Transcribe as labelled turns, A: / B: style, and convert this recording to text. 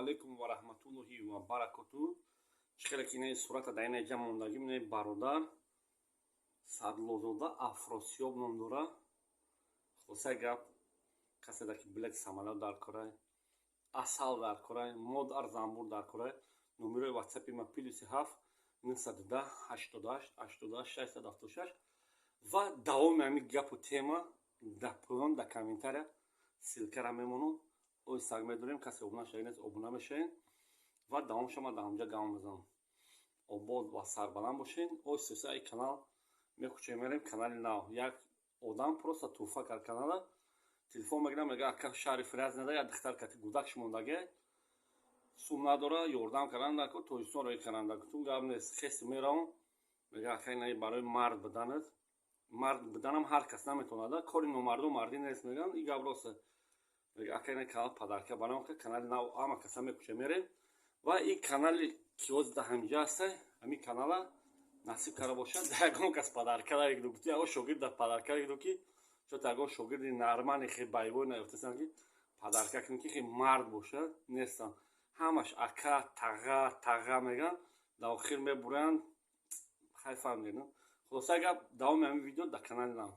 A: алейкум ва раҳматуллоҳи ва баракатуҳ. Чхеле ки ин сурата дар ин ҷа мондаги ин бародар Садлозода Афросиёб ном дора. Хулосаи гап касе ки билети самолёт дар корай, асал дар корай, мод ар занбур дар корай. Номерои ватсапи ма +7 910 88 88 676 ва давоми ҳамин гапу тема дар поён дар комментария силкара мемонад. Ой саг медорем, касе обуна шавед обуна мешавед ва давом шума дар онҷа гам мезанам. Обод ва сарбаланд бошед. Ой сесаи канал мекучем мерем канали нав. Як одам просто туфа кар канала. Телефон мегирам мега ака шаҳри Фираз неда як духтар кати гудакш мондаге. Сум надора ёрдам каранда ко тоистон рои каранда. Тун гап нест. Хеси мерам мега ака ин барои мард буданат. Мард буданам ҳар кас наметавонад. Кори номарду мардӣ нест меган. И гап рост. Ака ин канал падарка барам ка канали нав ама каса мекучем мерем. Ва ин канали киоз да ҳамҷа аста. Ҳамин канала насиб кара бошад. Ягон кас падарка дагду гуфти ягон шогирд да падарка дагду ки шояд ягон шогирди нармани хе байвой наёфтасан ки падарка кин ки мард бошад нестан. Ҳамаш ака тага меган. Дар охир мебуранд хайфам дена. Хулоса гап давоми ҳамин видео дар канали нав.